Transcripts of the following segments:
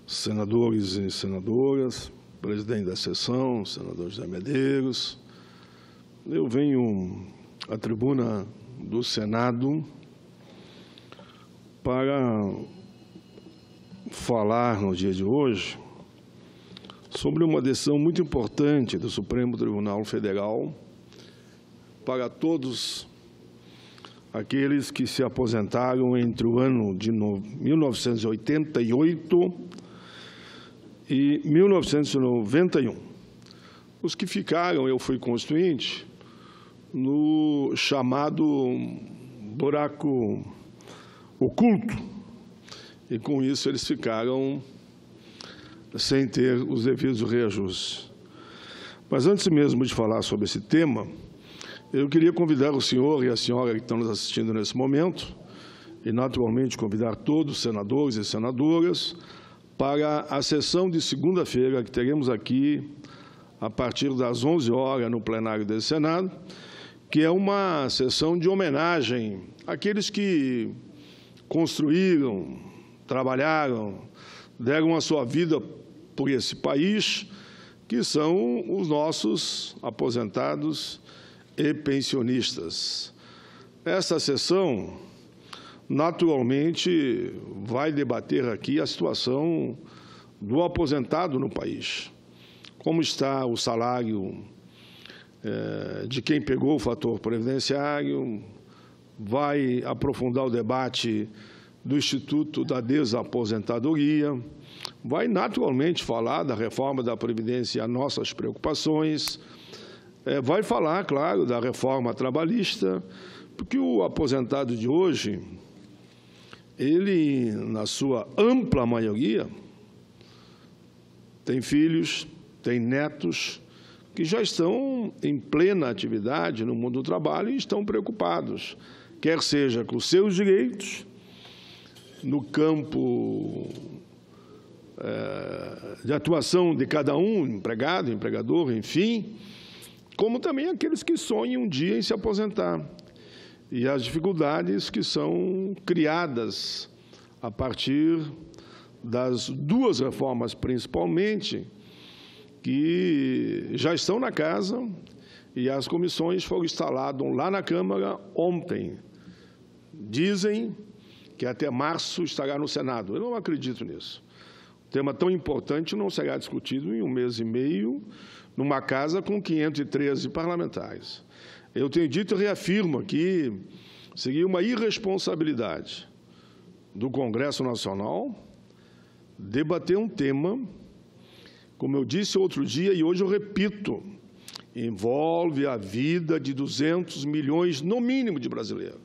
senadores e senadoras, presidente da sessão, senador José Medeiros. Eu venho à tribuna do Senado para falar no dia de hoje sobre uma decisão muito importante do Supremo Tribunal Federal para todos aqueles que se aposentaram entre o ano de 1988 e 1991. Os que ficaram, eu fui constituinte, no chamado buraco oculto, e com isso eles ficaram sem ter os devidos reajustes. Mas antes mesmo de falar sobre esse tema, eu queria convidar o senhor e a senhora que estão nos assistindo nesse momento, e naturalmente convidar todos os senadores e senadoras para a sessão de segunda-feira que teremos aqui a partir das 11 horas no plenário desse Senado, que é uma sessão de homenagem àqueles que construíram, trabalharam, deram a sua vida por esse país, que são os nossos aposentados e pensionistas. Essa sessão, naturalmente, vai debater aqui a situação do aposentado no país. Como está o salário de quem pegou o fator previdenciário, vai aprofundar o debate do Instituto da Desaposentadoria, vai naturalmente falar da reforma da Previdência e as nossas preocupações, vai falar, claro, da reforma trabalhista, porque o aposentado de hoje, ele, na sua ampla maioria, tem filhos, tem netos, que já estão em plena atividade no mundo do trabalho e estão preocupados, quer seja com os seus direitos, no campo de atuação de cada um, empregado, empregador, enfim, como também aqueles que sonham um dia em se aposentar, e as dificuldades que são criadas a partir das duas reformas, principalmente, que já estão na casa, e as comissões foram instaladas lá na Câmara ontem. Dizem que até março estará no Senado. Eu não acredito nisso. Um tema tão importante não será discutido em 1 mês e meio, numa casa com 513 parlamentares. Eu tenho dito e reafirmo aqui, seria uma irresponsabilidade do Congresso Nacional debater um tema, como eu disse outro dia e hoje eu repito, envolve a vida de 200 milhões, no mínimo, de brasileiros.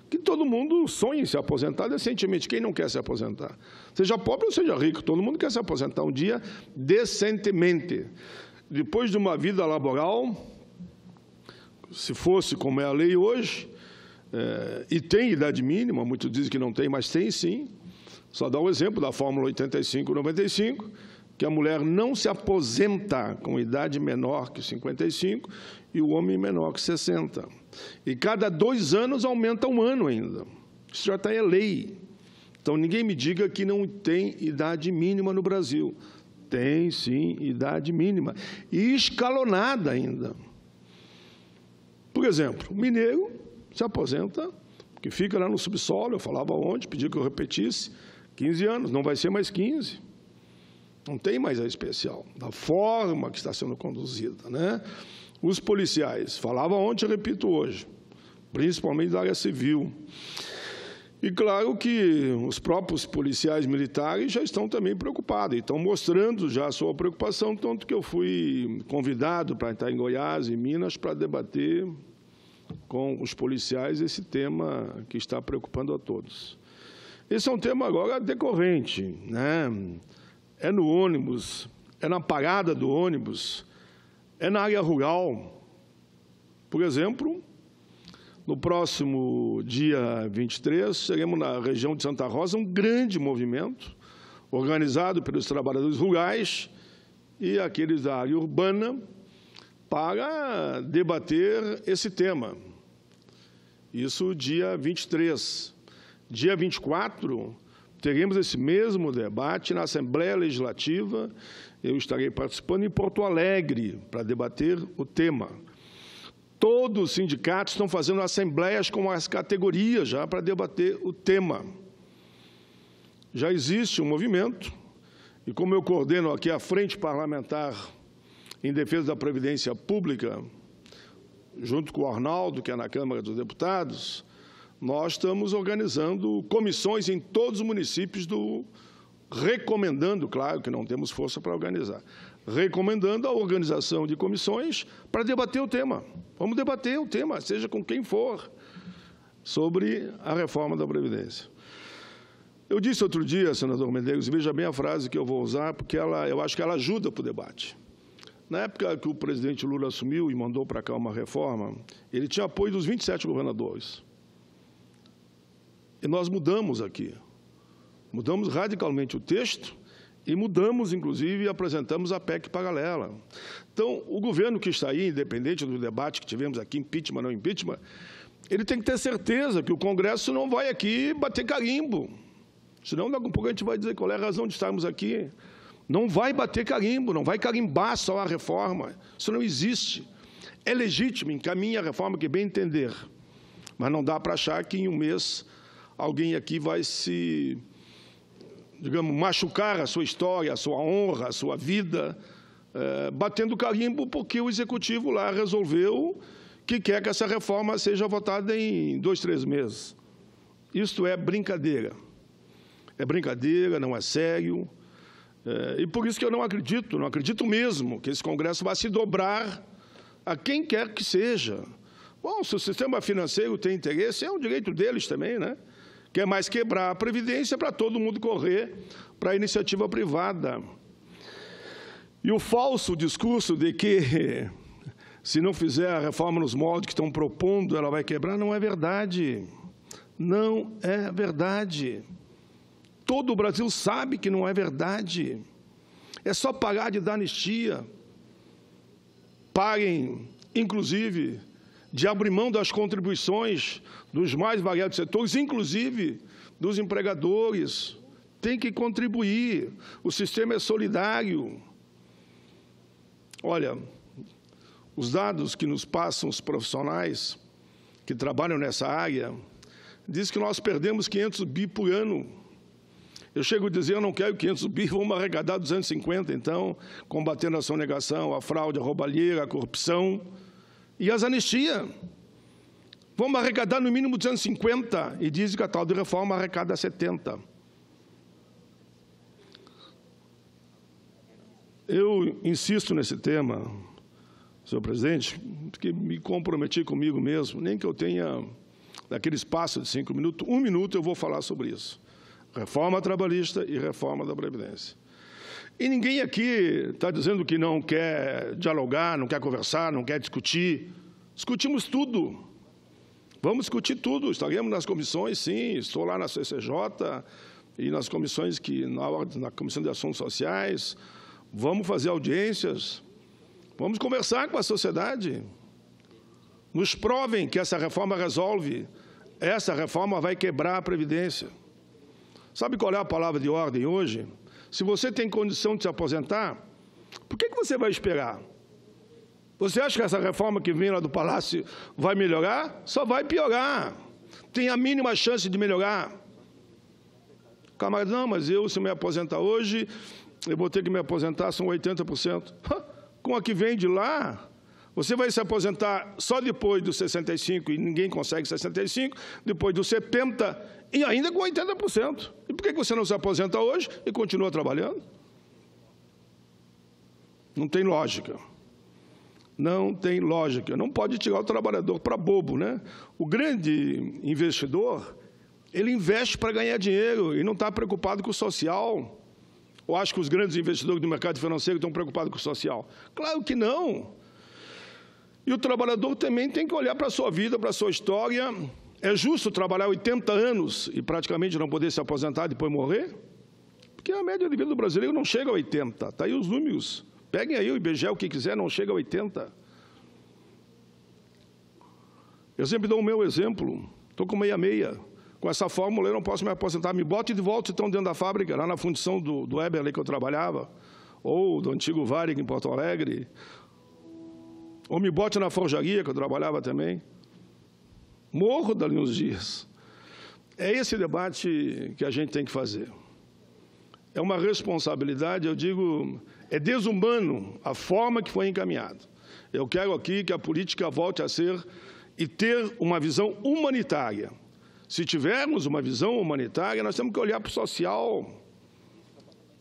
Que todo mundo sonha em se aposentar decentemente. Quem não quer se aposentar? Seja pobre ou seja rico, todo mundo quer se aposentar um dia decentemente. Depois de uma vida laboral, se fosse como é a lei hoje, e tem idade mínima, muitos dizem que não tem, mas tem sim. Só dá um exemplo da fórmula 85-95, que a mulher não se aposenta com idade menor que 55 e o homem menor que 60. E cada 2 anos aumenta 1 ano ainda. Isso já está em lei. Então, ninguém me diga que não tem idade mínima no Brasil. Tem, sim, idade mínima. E escalonada ainda. Por exemplo, o mineiro se aposenta, que fica lá no subsolo, eu falava ontem, pedi que eu repetisse, 15 anos, não vai ser mais 15. Não tem mais a especial, da forma que está sendo conduzida, né? Os policiais, falava ontem, repito hoje, principalmente da área civil. E claro que os próprios policiais militares já estão também preocupados, e estão mostrando já a sua preocupação, tanto que eu fui convidado para estar em Goiás e Minas para debater com os policiais esse tema que está preocupando a todos. Esse é um tema agora decorrente, né? É no ônibus, é na parada do ônibus, é na área rural. Por exemplo, no próximo dia 23, teremos na região de Santa Rosa um grande movimento organizado pelos trabalhadores rurais e aqueles da área urbana para debater esse tema. Isso dia 23. Dia 24, teremos esse mesmo debate na Assembleia Legislativa. Eu estarei participando em Porto Alegre para debater o tema. Todos os sindicatos estão fazendo assembleias com as categorias já para debater o tema. Já existe um movimento, e como eu coordeno aqui a Frente Parlamentar em Defesa da Previdência Pública, junto com o Arnaldo, que é na Câmara dos Deputados, nós estamos organizando comissões em todos os municípios recomendando, claro que não temos força para organizar, recomendando a organização de comissões para debater o tema. Vamos debater o tema, seja com quem for, sobre a reforma da Previdência. Eu disse outro dia, senador Medeiros, e veja bem a frase que eu vou usar, porque eu acho que ela ajuda para o debate. Na época que o presidente Lula assumiu e mandou para cá uma reforma, ele tinha apoio dos 27 governadores. E nós mudamos aqui. Mudamos radicalmente o texto e mudamos, inclusive, e apresentamos a PEC paralela. Então, o governo que está aí, independente do debate que tivemos aqui, impeachment, não impeachment, ele tem que ter certeza que o Congresso não vai aqui bater carimbo. Senão, daqui a pouco a gente vai dizer qual é a razão de estarmos aqui. Não vai bater carimbo, não vai carimbar só a reforma. Isso não existe. É legítimo, encaminhe a reforma que bem entender. Mas não dá para achar que em um mês alguém aqui vai se, digamos, machucar a sua história, a sua honra, a sua vida, batendo carimbo porque o Executivo lá resolveu que quer que essa reforma seja votada em 2, 3 meses. Isto é brincadeira. É brincadeira, não é sério. E por isso que eu não acredito mesmo que esse Congresso vai se dobrar a quem quer que seja. Bom, se o sistema financeiro tem interesse, é um direito deles também, né? Quer mais quebrar a Previdência para todo mundo correr para a iniciativa privada. E o falso discurso de que, se não fizer a reforma nos moldes que estão propondo, ela vai quebrar, não é verdade. Não é verdade. Todo o Brasil sabe que não é verdade. É só parar de dar anistia. Parem, inclusive, de abrir mão das contribuições dos mais variados setores, inclusive dos empregadores. Tem que contribuir. O sistema é solidário. Olha, os dados que nos passam os profissionais que trabalham nessa área diz que nós perdemos 500 bi por ano. Eu chego a dizer, eu não quero 500 bi, vamos arrecadar 250, então, combatendo a sonegação, a fraude, a roubalheira, a corrupção e as anistias. Vamos arrecadar no mínimo 250, e diz que a tal de reforma arrecada 70. Eu insisto nesse tema, senhor presidente, porque me comprometi comigo mesmo, nem que eu tenha, naquele espaço de 5 minutos, 1 minuto eu vou falar sobre isso. Reforma trabalhista e reforma da Previdência. E ninguém aqui está dizendo que não quer dialogar, não quer conversar, não quer discutir. Discutimos tudo. Vamos discutir tudo. Estaremos nas comissões, sim. Estou lá na CCJ e nas comissões na Comissão de Assuntos Sociais. Vamos fazer audiências. Vamos conversar com a sociedade. Nos provem que essa reforma resolve. Essa reforma vai quebrar a Previdência. Sabe qual é a palavra de ordem hoje? Se você tem condição de se aposentar, por que você vai esperar? Você acha que essa reforma que vem lá do Palácio vai melhorar? Só vai piorar. Tem a mínima chance de melhorar. Camarada, não, mas se eu me aposentar hoje, eu vou ter que me aposentar, são 80%. Com a que vem de lá, você vai se aposentar só depois dos 65, e ninguém consegue 65, depois dos 70, e ainda com 80%. E por que você não se aposenta hoje e continua trabalhando? Não tem lógica. Não tem lógica. Não pode tirar o trabalhador para bobo, né? O grande investidor, ele investe para ganhar dinheiro e não está preocupado com o social. Ou acho que os grandes investidores do mercado financeiro estão preocupados com o social? Claro que não. E o trabalhador também tem que olhar para a sua vida, para a sua história. É justo trabalhar 80 anos e praticamente não poder se aposentar e depois morrer? Porque a média de vida do brasileiro não chega a 80. Está aí os números. Peguem aí o IBGE, o que quiser, não chega a 80. Eu sempre dou o meu exemplo. Estou com 66. Com essa fórmula, eu não posso me aposentar. Me bote de volta, então, dentro da fábrica, lá na fundição do Eberle que eu trabalhava, ou do antigo Varig, em Porto Alegre, ou me bote na forjaria, que eu trabalhava também. Morro dali uns dias. É esse debate que a gente tem que fazer. É uma responsabilidade, eu digo, é desumano a forma que foi encaminhado. Eu quero aqui que a política volte a ser e ter uma visão humanitária. Se tivermos uma visão humanitária, nós temos que olhar para o social,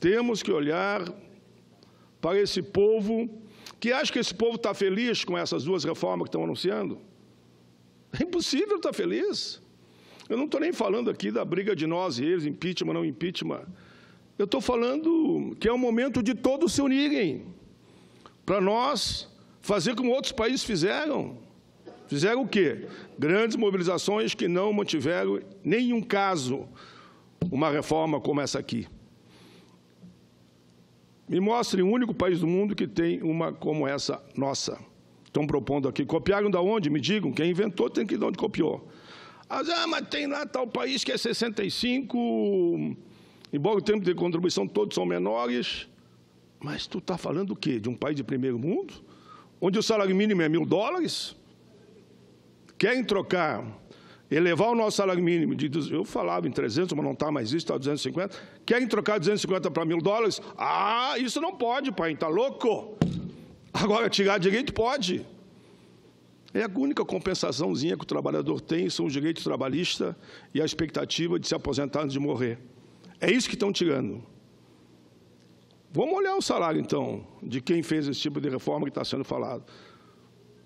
temos que olhar para esse povo, que acha que esse povo está feliz com essas duas reformas que estão anunciando. É impossível estar feliz. Eu não estou nem falando aqui da briga de nós e eles, impeachment, não impeachment. Eu estou falando que é o momento de todos se unirem, para nós fazer como outros países fizeram. Fizeram o quê? Grandes mobilizações que não mantiveram, em nenhum caso, uma reforma como essa aqui. Me mostre um único país do mundo que tem uma como essa nossa. Estão propondo aqui. Copiaram da onde? Me digam. Quem inventou tem que ir de onde copiou. Mas tem lá tal país que é 65, embora o tempo de contribuição todos são menores. Mas tu está falando o quê? De um país de primeiro mundo? Onde o salário mínimo é $1.000? Querem trocar, elevar o nosso salário mínimo, eu falava em 300, mas não está mais isso, está 250, querem trocar 250 para $1.000? Ah, isso não pode, pai, está louco? Agora, tirar direito pode. É a única compensaçãozinha que o trabalhador tem, são os direitos trabalhistas e a expectativa de se aposentar antes de morrer. É isso que estão tirando. Vamos olhar o salário, então, de quem fez esse tipo de reforma que está sendo falado.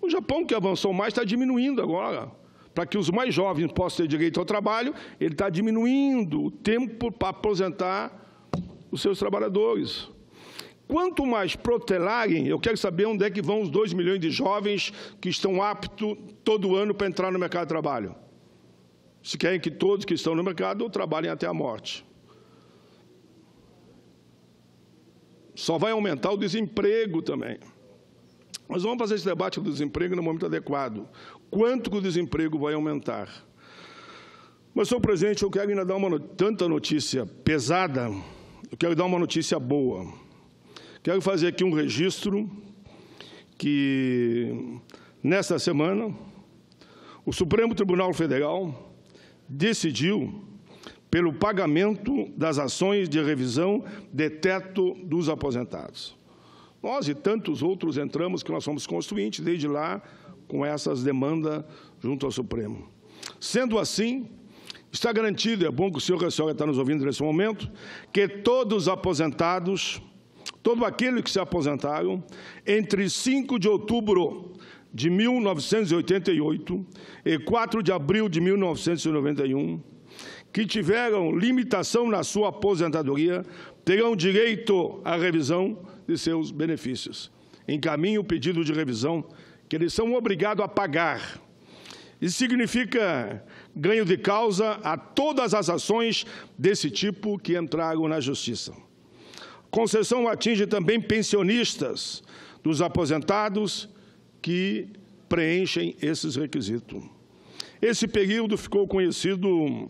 O Japão, que avançou mais, está diminuindo agora. Para que os mais jovens possam ter direito ao trabalho, ele está diminuindo o tempo para aposentar os seus trabalhadores. Quanto mais protelarem, eu quero saber onde é que vão os 2 milhões de jovens que estão aptos todo ano para entrar no mercado de trabalho. Se querem que todos que estão no mercado trabalhem até a morte. Só vai aumentar o desemprego também. Nós vamos fazer esse debate do desemprego no momento adequado. Quanto que o desemprego vai aumentar? Mas, senhor presidente, eu quero ainda dar tanta notícia pesada, eu quero dar uma notícia boa. Quero fazer aqui um registro que, nesta semana, o Supremo Tribunal Federal decidiu pelo pagamento das ações de revisão de teto dos aposentados. Nós e tantos outros entramos, que nós somos constituintes, desde lá, com essas demandas junto ao Supremo. Sendo assim, está garantido, é bom que o senhor e a senhora está nos ouvindo nesse momento, que todos os aposentados, todos aqueles que se aposentaram, entre 5 de outubro de 1988 e 4 de abril de 1991, que tiveram limitação na sua aposentadoria, terão direito à revisão de seus benefícios. Encaminhe o pedido de revisão que eles são obrigados a pagar. Isso significa ganho de causa a todas as ações desse tipo que entraram na Justiça. Concessão atinge também pensionistas dos aposentados que preenchem esses requisitos. Esse período ficou conhecido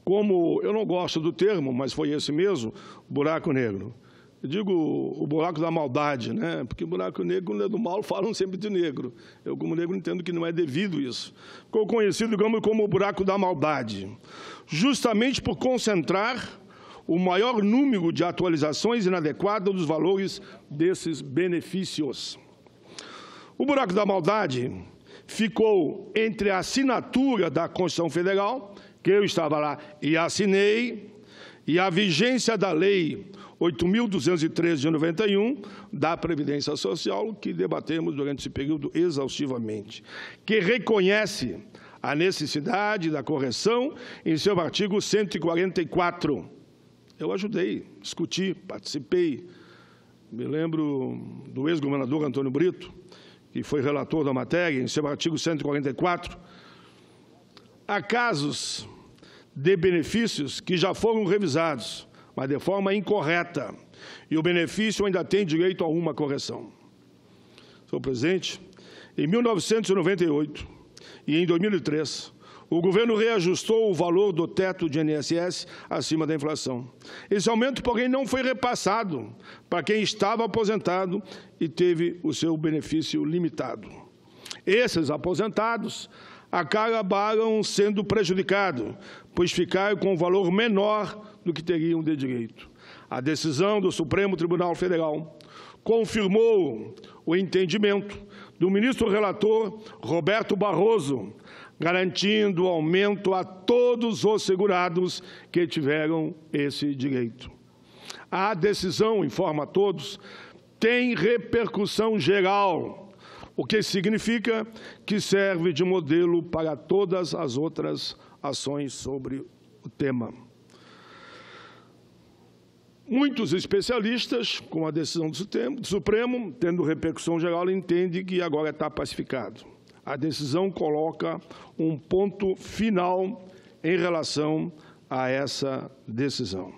como, eu não gosto do termo, mas foi esse mesmo, buraco negro. Eu digo o buraco da maldade, né? Porque buraco negro, quando é do mal, falam sempre de negro. Eu, como negro, entendo que não é devido isso. Ficou conhecido, digamos, como o buraco da maldade, justamente por concentrar o maior número de atualizações inadequadas dos valores desses benefícios. O buraco da maldade ficou entre a assinatura da Constituição Federal, que eu estava lá e assinei, e a vigência da Lei 8.213 de 91, da Previdência Social, que debatemos durante esse período exaustivamente, que reconhece a necessidade da correção em seu artigo 144. Eu ajudei, discuti, participei. Me lembro do ex-governador Antônio Brito, que foi relator da matéria, em seu artigo 144, há casos de benefícios que já foram revisados, mas de forma incorreta, e o benefício ainda tem direito a uma correção. Senhor presidente, em 1998 e em 2003, o governo reajustou o valor do teto de INSS acima da inflação. Esse aumento, porém, não foi repassado para quem estava aposentado e teve o seu benefício limitado. Esses aposentados acabaram sendo prejudicados, pois ficaram com um valor menor do que teriam de direito. A decisão do Supremo Tribunal Federal confirmou o entendimento do ministro relator Roberto Barroso, garantindo aumento a todos os segurados que tiveram esse direito. A decisão, informa a todos, tem repercussão geral, o que significa que serve de modelo para todas as outras ações sobre o tema. Muitos especialistas, com a decisão do Supremo, tendo repercussão geral, entendem que agora está pacificado. A decisão coloca um ponto final em relação a essa decisão.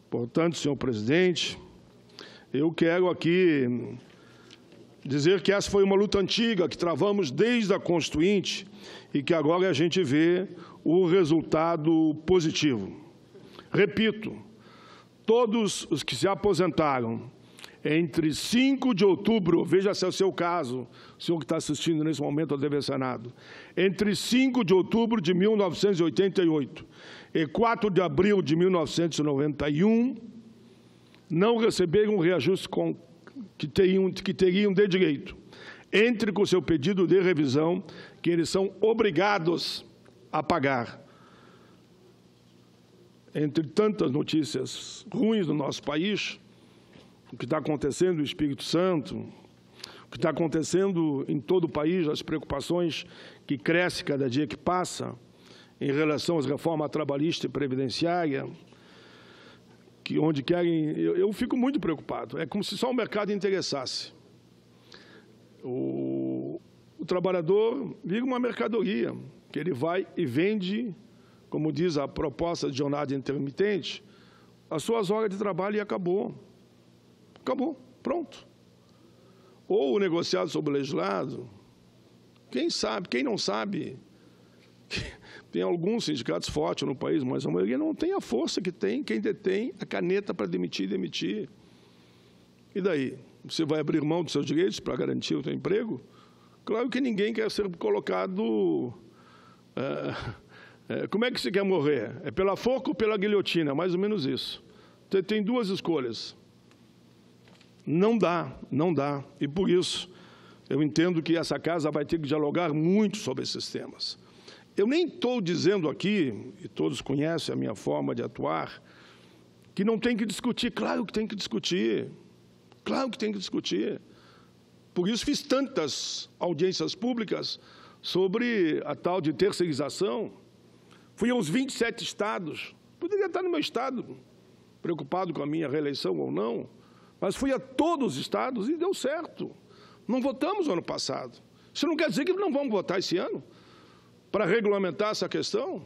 Portanto, senhor presidente, eu quero aqui dizer que essa foi uma luta antiga, que travamos desde a Constituinte e que agora a gente vê o resultado positivo. Repito, todos os que se aposentaram entre 5 de outubro, veja se é o seu caso, o senhor que está assistindo nesse momento ao TV Senado, entre 5 de outubro de 1988 e 4 de abril de 1991, não receberam o reajuste que teriam de direito. Entre com o seu pedido de revisão, que eles são obrigados a pagar. Entre tantas notícias ruins do nosso país, o que está acontecendo no Espírito Santo, o que está acontecendo em todo o país, as preocupações que crescem cada dia que passa em relação às reformas trabalhista e previdenciária, que onde querem... Eu fico muito preocupado. É como se só o mercado interessasse. O trabalhador vira uma mercadoria, que ele vai e vende, como diz a proposta de jornada intermitente, as suas horas de trabalho e acabou. Acabou, pronto. Ou o negociado sobre o legislado, quem sabe, quem não sabe, tem alguns sindicatos fortes no país, mas a maioria não tem a força que tem quem detém a caneta para demitir e demitir. E daí? Você vai abrir mão dos seus direitos para garantir o seu emprego? Claro que ninguém quer ser colocado... como é que você quer morrer? É pela forca ou pela guilhotina? Mais ou menos isso. Você tem duas escolhas. Não dá, não dá. E por isso, eu entendo que essa casa vai ter que dialogar muito sobre esses temas. Eu nem estou dizendo aqui, e todos conhecem a minha forma de atuar, que não tem que discutir. Claro que tem que discutir. Claro que tem que discutir. Por isso fiz tantas audiências públicas sobre a tal de terceirização. Fui aos 27 estados. Poderia estar no meu estado, preocupado com a minha reeleição ou não, mas fui a todos os estados e deu certo. Não votamos no ano passado. Isso não quer dizer que não vamos votar esse ano para regulamentar essa questão.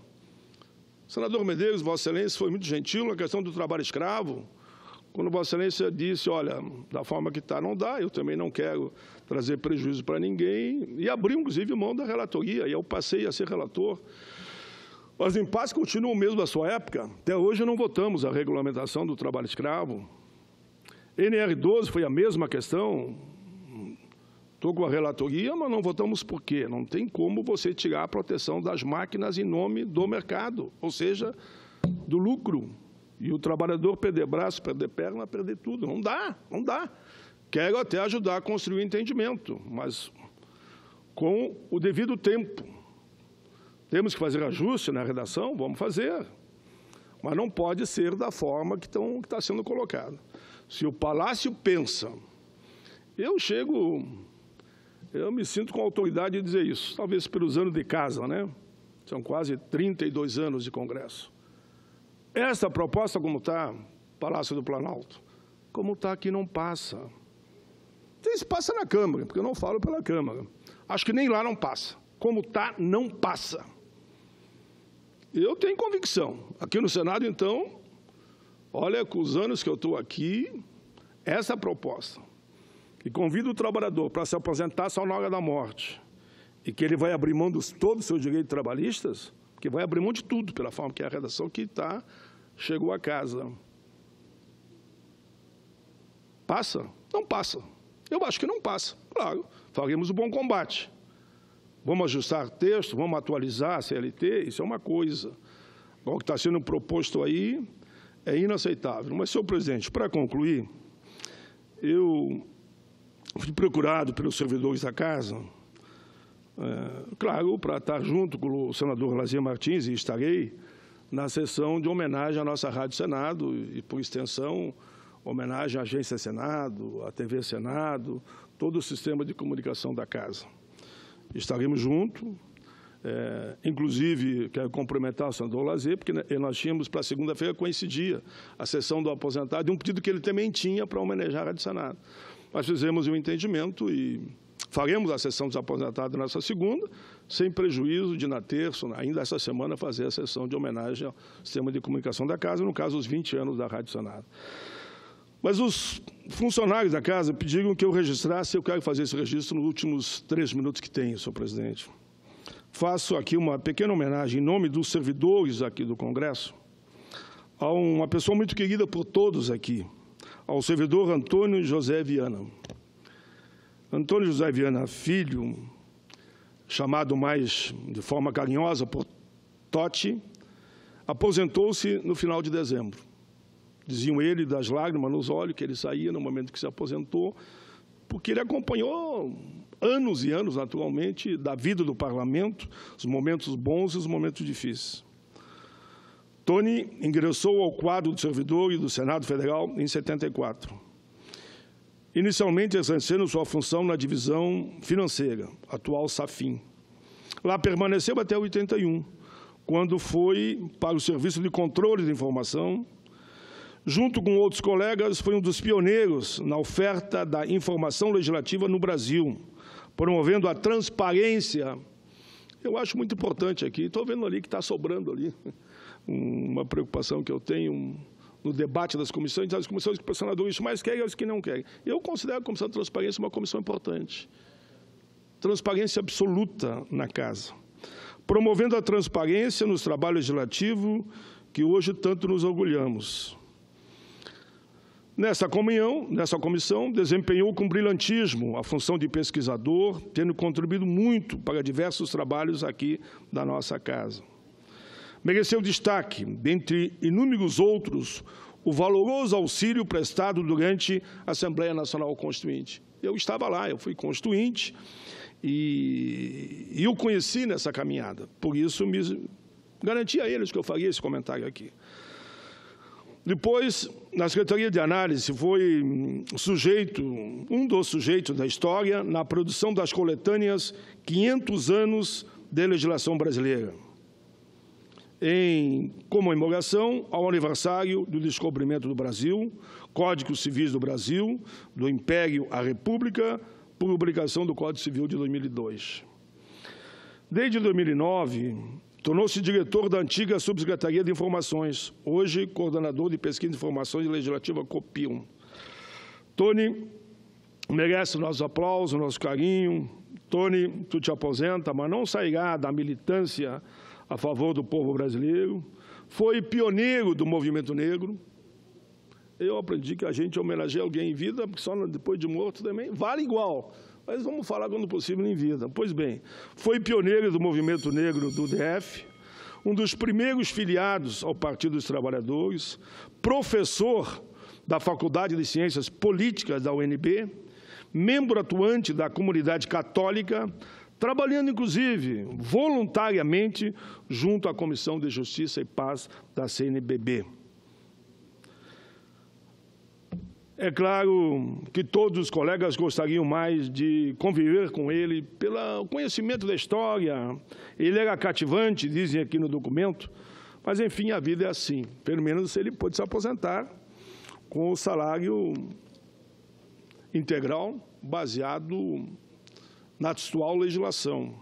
O senador Medeiros, Vossa Excelência, foi muito gentil na questão do trabalho escravo, quando Vossa Excelência disse, olha, da forma que está, não dá, eu também não quero trazer prejuízo para ninguém, e abriu, inclusive, mão da relatoria, e eu passei a ser relator. Os impasses continuam o mesmo da sua época. Até hoje não votamos a regulamentação do trabalho escravo. NR12 foi a mesma questão. Estou com a relatoria, mas não votamos por quê? Não tem como você tirar a proteção das máquinas em nome do mercado, ou seja, do lucro. E o trabalhador perder braço, perder perna, perder tudo. Não dá, não dá. Quero até ajudar a construir o entendimento, mas com o devido tempo. Temos que fazer ajuste na redação? Vamos fazer. Mas não pode ser da forma que está sendo colocado. Se o Palácio pensa... Eu me sinto com autoridade de dizer isso, talvez pelos anos de casa, né? São quase 32 anos de Congresso. Essa proposta, como está, Palácio do Planalto, como está aqui, não passa. Isso passa na Câmara, porque eu não falo pela Câmara. Acho que nem lá não passa. Como está, não passa. Eu tenho convicção. Aqui no Senado, então, olha, com os anos que eu estou aqui, essa proposta, que convida o trabalhador para se aposentar só na hora da morte, e que ele vai abrir mão de todos os seus direitos trabalhistas, que vai abrir mão de tudo, pela forma que é a redação que chegou a casa. Passa? Não passa. Eu acho que não passa. Claro, faremos o bom combate. Vamos ajustar texto, vamos atualizar a CLT, isso é uma coisa. O que está sendo proposto aí é inaceitável. Mas, senhor presidente, para concluir, eu fui procurado pelos servidores da Casa, claro, para estar junto com o senador Lazier Martins, e estarei na sessão de homenagem à nossa Rádio Senado e, por extensão, homenagem à Agência Senado, à TV Senado, todo o sistema de comunicação da Casa. Estaremos juntos, inclusive, quero cumprimentar o senador Lazier, porque nós tínhamos para segunda-feira, coincidia a sessão do aposentado, e um pedido que ele também tinha para homenagear a Rádio Senado. Nós fizemos um entendimento e faremos a sessão dos aposentados nessa segunda, sem prejuízo de, na terça, ainda essa semana, fazer a sessão de homenagem ao sistema de comunicação da Casa, no caso, os 20 anos da Rádio Senado. Mas os funcionários da Casa pediram que eu registrasse, eu quero fazer esse registro nos últimos 3 minutos que tenho, senhor presidente. Faço aqui uma pequena homenagem, em nome dos servidores aqui do Congresso, a uma pessoa muito querida por todos aqui, ao servidor Antônio José Viana. Antônio José Viana, filho, chamado mais de forma carinhosa por Totti, aposentou-se no final de dezembro. Diziam ele, das lágrimas nos olhos, que ele saía no momento que se aposentou, porque ele acompanhou anos e anos, naturalmente, da vida do parlamento, os momentos bons e os momentos difíceis. Tony ingressou ao quadro de servidor e do Senado Federal em 74. Inicialmente exercendo sua função na divisão financeira, atual SAFIM. Lá permaneceu até 81, quando foi para o Serviço de Controle de Informação. Junto com outros colegas, foi um dos pioneiros na oferta da informação legislativa no Brasil, promovendo a transparência. Eu acho muito importante aqui, estou vendo ali que está sobrando ali, uma preocupação que eu tenho no debate das comissões, as comissões que os senadores mais querem e as que não querem. Eu considero a Comissão de Transparência uma comissão importante. Transparência absoluta na Casa. Promovendo a transparência nos trabalhos legislativos, que hoje tanto nos orgulhamos. Nessa comissão, desempenhou com brilhantismo a função de pesquisador, tendo contribuído muito para diversos trabalhos aqui da nossa Casa. Mereceu destaque, dentre inúmeros outros, o valoroso auxílio prestado durante a Assembleia Nacional Constituinte. Eu estava lá, eu fui constituinte e o conheci nessa caminhada. Por isso, me garanti a eles que eu faria esse comentário aqui. Depois, na Secretaria de Análise, foi um dos sujeitos da história na produção das coletâneas 500 anos de legislação brasileira, em comemoração ao aniversário do descobrimento do Brasil, Códigos Civis do Brasil, do Império à República, por publicação do Código Civil de 2002. Desde 2009, tornou-se diretor da antiga Subsecretaria de Informações, hoje coordenador de Pesquisa de Informações Legislativa COPIUM. Tony merece o nosso aplauso, o nosso carinho. Tony, tu te aposenta, mas não sairá da militância a favor do povo brasileiro. Foi pioneiro do movimento negro. Eu aprendi que a gente homenageia alguém em vida, porque só depois de morto também vale igual. Mas vamos falar quando possível em vida. Pois bem, foi pioneiro do movimento negro do DF, um dos primeiros filiados ao Partido dos Trabalhadores, professor da Faculdade de Ciências Políticas da UNB, membro atuante da comunidade católica, trabalhando, inclusive, voluntariamente junto à Comissão de Justiça e Paz da CNBB. É claro que todos os colegas gostariam mais de conviver com ele pelo conhecimento da história. Ele era cativante, dizem aqui no documento, mas, enfim, a vida é assim. Pelo menos ele pôde se aposentar com o salário integral baseado na atual legislação.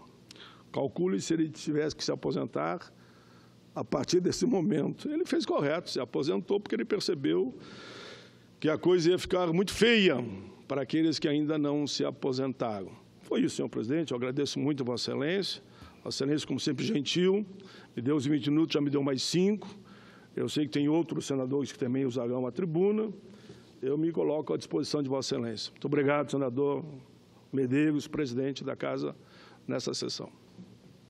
Calcule se ele tivesse que se aposentar a partir desse momento. Ele fez correto, se aposentou porque ele percebeu que a coisa ia ficar muito feia para aqueles que ainda não se aposentaram. Foi isso, senhor presidente. Eu agradeço muito a Vossa Excelência. Vossa Excelência, como sempre, gentil. Me deu os 20 minutos, já me deu mais 5. Eu sei que tem outros senadores que também usarão a tribuna. Eu me coloco à disposição de Vossa Excelência. Muito obrigado, senador Medeiros, presidente da Casa, nessa sessão.